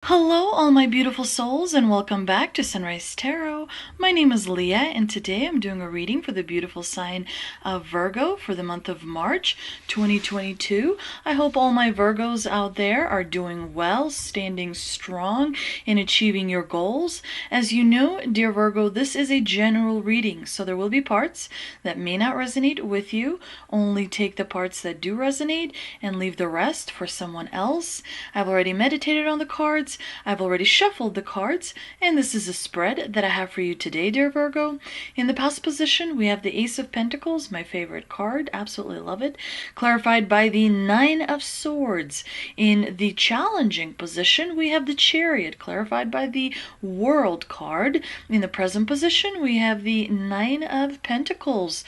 Hello, all my beautiful souls, and welcome back to Sunrise Tarot. My name is Leah, and today I'm doing a reading for the beautiful sign of Virgo for the month of March 2022. I hope all my Virgos out there are doing well, standing strong, and achieving your goals. As you know, dear Virgo, this is a general reading, so there will be parts that may not resonate with you. Only take the parts that do resonate and leave the rest for someone else. I've already meditated on the cards. I've already shuffled the cards, and this is a spread that I have for you today, dear Virgo. In the past position, we have the Ace of Pentacles, my favorite card. Absolutely love it. Clarified by the Nine of Swords. In the challenging position, we have the Chariot, clarified by the World card. In the present position, we have the Nine of Pentacles,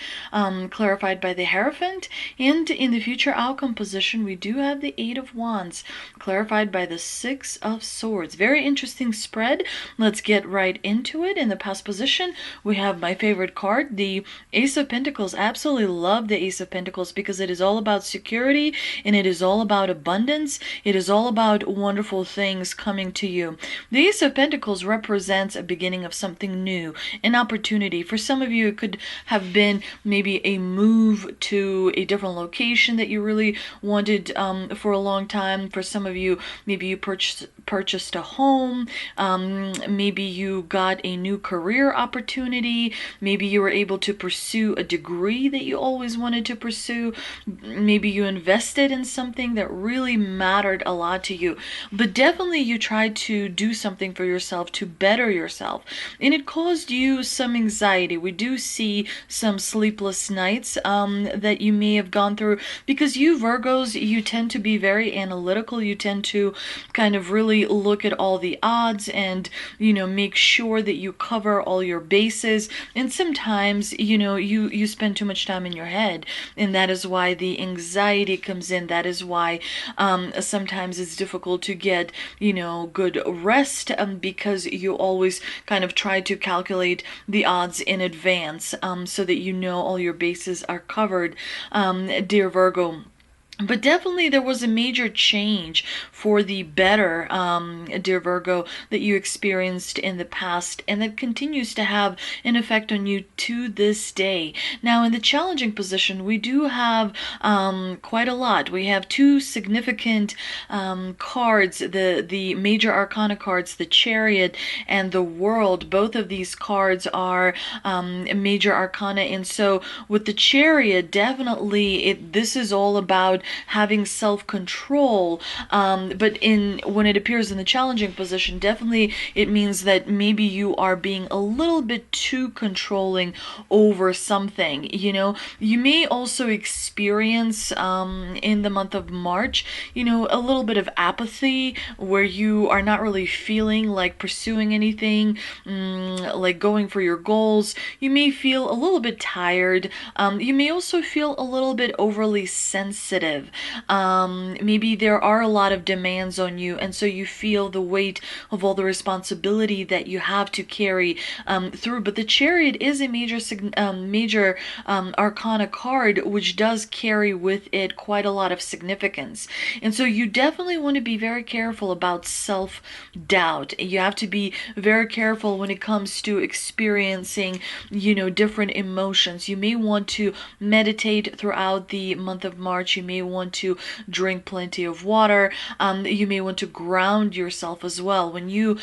clarified by the Hierophant. And in the future outcome position, we do have the Eight of Wands, clarified by the Six of Swords. Very interesting spread. Let's get right into it. In the past position, we have my favorite card, the Ace of Pentacles. I absolutely love the Ace of Pentacles because it is all about security and it is all about abundance. It is all about wonderful things coming to you. The Ace of Pentacles represents a beginning of something new, an opportunity. For some of you, it could have been maybe a move to a different location that you really wanted for a long time. For some of you, maybe you purchased a home, maybe you got a new career opportunity, maybe you were able to pursue a degree that you always wanted to pursue, maybe you invested in something that really mattered a lot to you, but definitely you tried to do something for yourself to better yourself, and it caused you some anxiety. We do see some sleepless nights that you may have gone through because you Virgos, you tend to be very analytical. You tend to kind of really look at all the odds and, make sure that you cover all your bases. And sometimes, you spend too much time in your head, and that is why the anxiety comes in. That is why sometimes it's difficult to get, good rest, because you always kind of try to calculate the odds in advance, so that all your bases are covered, dear Virgo. But definitely there was a major change for the better, dear Virgo, that you experienced in the past, and that continues to have an effect on you to this day. Now, in the challenging position, we do have quite a lot. We have two significant cards, the major arcana cards, the Chariot and the World. Both of these cards are major arcana, and so with the Chariot, definitely this is all about having self-control, but when it appears in the challenging position, definitely it means that maybe you are being a little bit too controlling over something. You may also experience in the month of March, a little bit of apathy where you are not really feeling like pursuing anything, like going for your goals. You may feel a little bit tired. You may also feel a little bit overly sensitive. Maybe there are a lot of demands on you, and so you feel the weight of all the responsibility that you have to carry through. But the Chariot is a major arcana card, which does carry with it quite a lot of significance. And so you definitely want to be very careful about self-doubt. You have to be very careful when it comes to experiencing, different emotions. You may want to meditate throughout the month of March. You may want to drink plenty of water. You may want to ground yourself as well. When you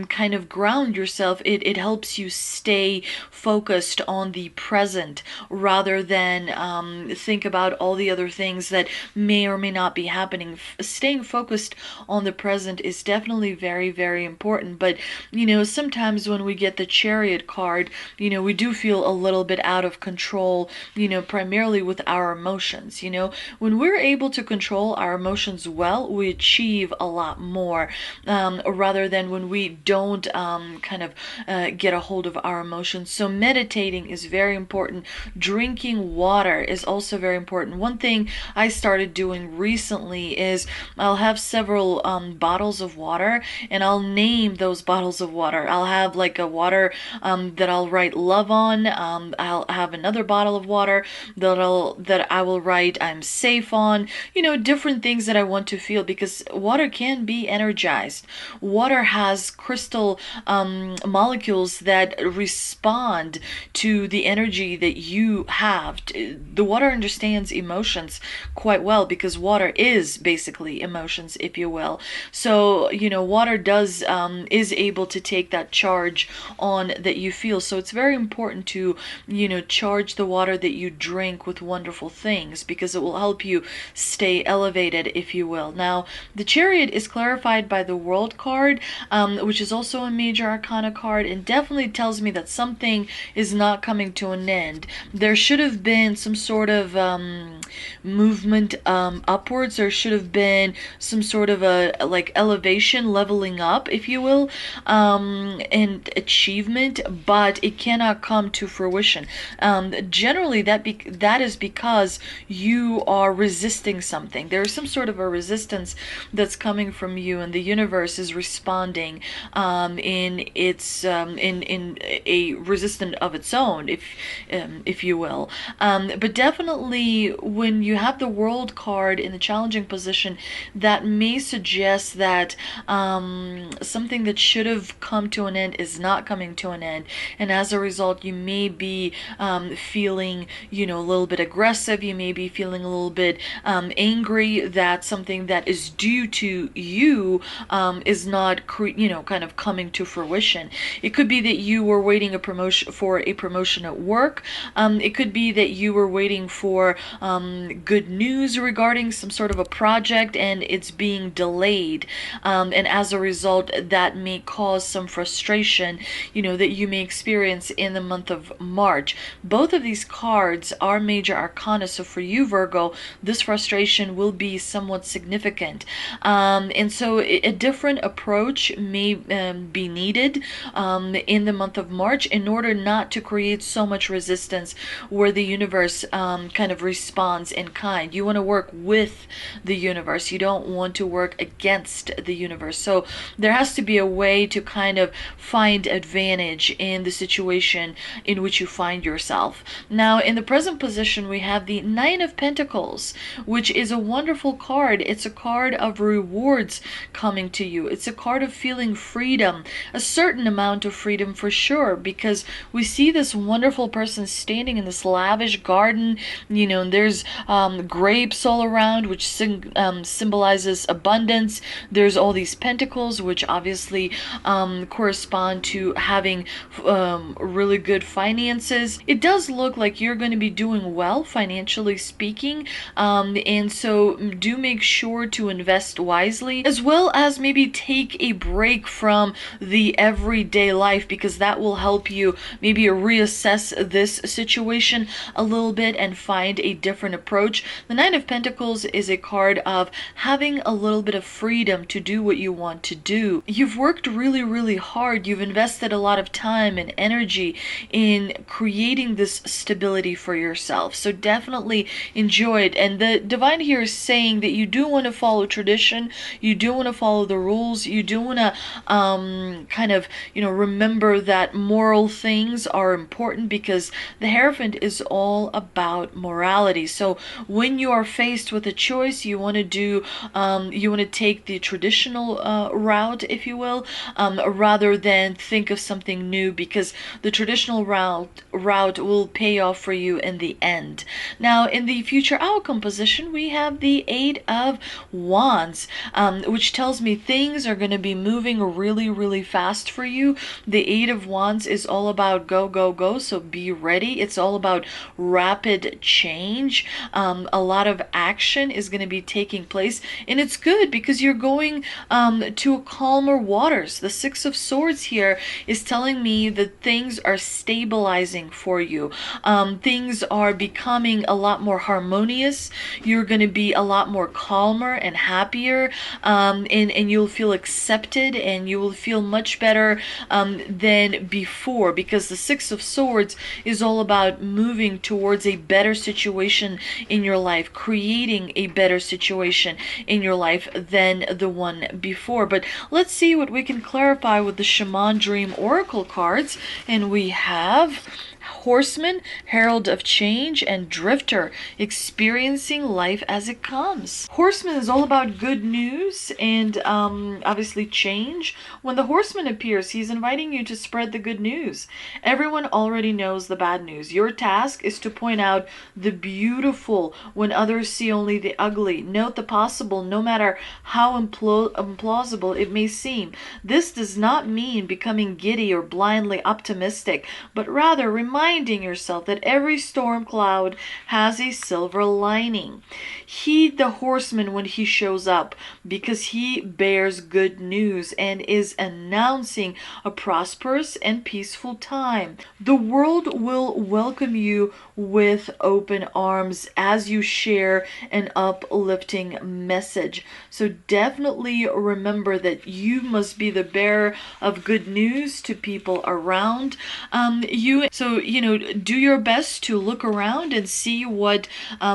kind of ground yourself, it helps you stay focused on the present rather than think about all the other things that may or may not be happening. Staying focused on the present is definitely very, very important. But, sometimes when we get the Chariot card, we do feel a little bit out of control, primarily with our emotions. When we're able to control our emotions well, we achieve a lot more, rather than when we don't get a hold of our emotions. So meditating is very important. Drinking water is also very important. One thing I started doing recently is I'll have several bottles of water, and I'll name those bottles of water. I'll have like a water that I'll write love on. I'll have another bottle of water that I will write I'm safe off on, different things that I want to feel, because water can be energized. Water has crystal molecules that respond to the energy that you have. The water understands emotions quite well, because water is basically emotions, if you will. So, water does is able to take that charge on that you feel. So it's very important to, charge the water that you drink with wonderful things, because it will help you stay elevated, if you will. Now, the Chariot is clarified by the World card, which is also a major arcana card, and definitely tells me that something is not coming to an end. There should have been some sort of movement upwards. There should have been some sort of a elevation, leveling up, if you will, and achievement, but it cannot come to fruition. Generally, that is because you are resisting something. There is some sort of a resistance that's coming from you, and the universe is responding in a resistance of its own, if you will. But definitely, when you have the World card in the challenging position, that may suggest that something that should have come to an end is not coming to an end, and as a result, you may be feeling, a little bit aggressive. You may be feeling a little bit angry that something that is due to you is not, kind of coming to fruition. It could be that you were waiting for a promotion at work. It could be that you were waiting for good news regarding some sort of a project, and it's being delayed. And as a result, that may cause some frustration, that you may experience in the month of March. Both of these cards are major arcana, so for you, Virgo, this frustration will be somewhat significant. And so a different approach may be needed in the month of March, in order not to create so much resistance where the universe kind of responds in kind. You want to work with the universe. You don't want to work against the universe. So there has to be a way to kind of find advantage in the situation in which you find yourself. Now, in the present position, we have the Nine of Pentacles, which is a wonderful card. It's a card of rewards coming to you. It's a card of feeling freedom, a certain amount of freedom for sure, because we see this wonderful person standing in this lavish garden, and there's grapes all around, which symbolizes abundance. There's all these pentacles, which obviously correspond to having really good finances. It does look like you're going to be doing well financially speaking, and so do make sure to invest wisely, as well as maybe take a break from the everyday life, because that will help you maybe reassess this situation a little bit and find a different approach. The Nine of Pentacles is a card of having a little bit of freedom to do what you want to do. You've worked really, really hard. You've invested a lot of time and energy in creating this stability for yourself. So definitely enjoy it. And the divine here is saying that you do want to follow tradition. You do want to follow the rules. You do want to kind of, remember that moral things are important, because the Hierophant is all about morality. So when you are faced with a choice, you want to do, you want to take the traditional route, if you will, rather than think of something new, because the traditional route will pay off for you in the end. Now, in the future outcome position, we have the Eight of Wands, which tells me things are going to be moving really, really fast for you. The Eight of Wands is all about go, go, go, so be ready. It's all about rapid change. A lot of action is going to be taking place, and it's good because you're going to calmer waters. The Six of Swords here is telling me that things are stabilizing for you. Things are becoming a lot more harmonious. You're going to be a lot more calmer and happier, and you'll feel accepted, and you will feel much better than before, because the Six of Swords is all about moving towards a better situation in your life, creating a better situation in your life than the one before. But let's see what we can clarify with the Shaman Dream Oracle cards. And we have Horseman, herald of change, and drifter, experiencing life as it comes. Horseman is all about good news and obviously change. When the horseman appears, he's inviting you to spread the good news. Everyone already knows the bad news. Your task is to point out the beautiful when others see only the ugly. Note the possible, no matter how implausible it may seem. This does not mean becoming giddy or blindly optimistic, but rather reminding yourself that every storm cloud has a silver lining. Heed the horseman when he shows up, because he bears good news and is announcing a prosperous and peaceful time. The world will welcome you with open arms as you share an uplifting message. So definitely remember that you must be the bearer of good news to people around you. So, do your best to look around and see what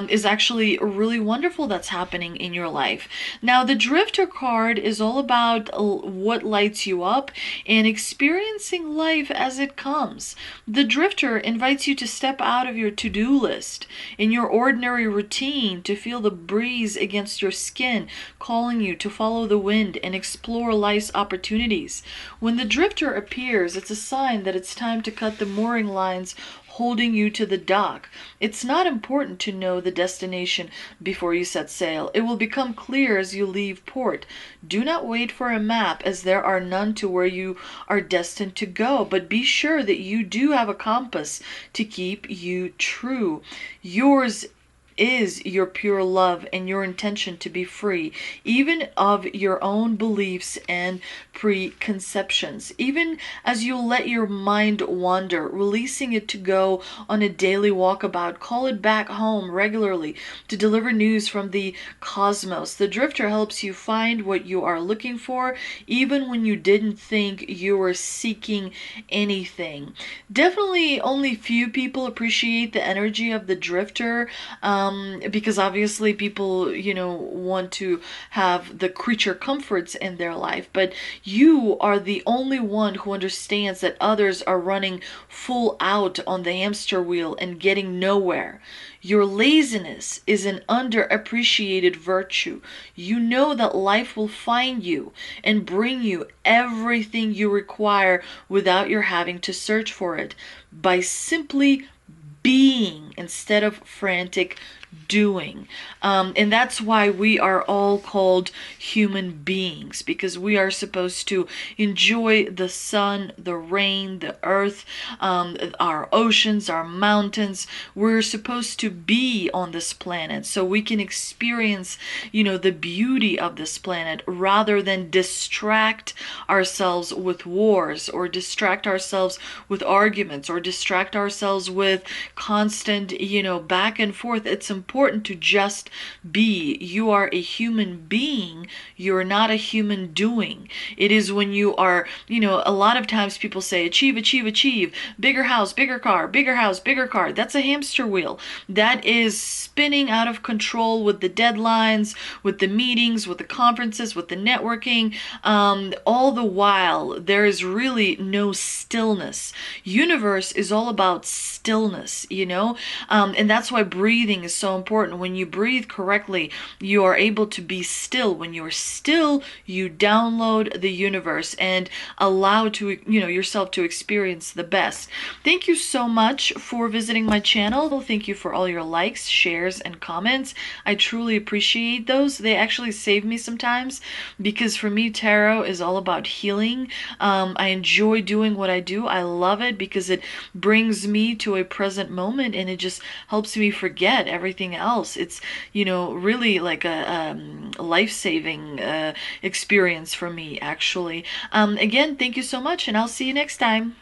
is actually really wonderful that's happening in your life. Now, the Drifter card is all about what lights you up and experiencing life as it comes. The Drifter invites you to step out of your to-do list in your ordinary routine, to feel the breeze against your skin calling you to follow the wind and explore life's opportunities. When the Drifter appears, it's a sign that it's time to cut the mooring lines holding you to the dock. It's not important to know the destination before you set sail. It will become clear as you leave port. Do not wait for a map, as there are none to where you are destined to go, but be sure that you do have a compass to keep you true. Yours is your pure love and your intention to be free, even of your own beliefs and preconceptions. Even as you let your mind wander, releasing it to go on a daily walkabout, call it back home regularly to deliver news from the cosmos. The Drifter helps you find what you are looking for, even when you didn't think you were seeking anything. Definitely only few people appreciate the energy of the Drifter, because obviously people, want to have the creature comforts in their life, but you are the only one who understands that others are running full out on the hamster wheel and getting nowhere. Your laziness is an underappreciated virtue. You know that life will find you and bring you everything you require without your having to search for it, by simply being instead of frantic doing. And that's why we are all called human beings, because we are supposed to enjoy the sun, the rain, the earth, our oceans, our mountains. We're supposed to be on this planet so we can experience, the beauty of this planet, rather than distract ourselves with wars, or distract ourselves with arguments, or distract ourselves with constant, back and forth. It's important to just be. You are a human being. You're not a human doing. It is when you are, a lot of times people say achieve, achieve, achieve, bigger house, bigger car, bigger house, bigger car. That's a hamster wheel. That is spinning out of control with the deadlines, with the meetings, with the conferences, with the networking. All the while, there is really no stillness. Universe is all about stillness, and that's why breathing is so important. When you breathe correctly, you are able to be still. When you're still, you download the universe and allow to, yourself to experience the best. Thank you so much for visiting my channel. Thank you for all your likes, shares, and comments. I truly appreciate those. They actually save me sometimes, because for me, tarot is all about healing. I enjoy doing what I do. I love it because it brings me to a present moment, and it just helps me forget everything else. It's, really like a life-saving experience for me, actually. Again, thank you so much, and I'll see you next time.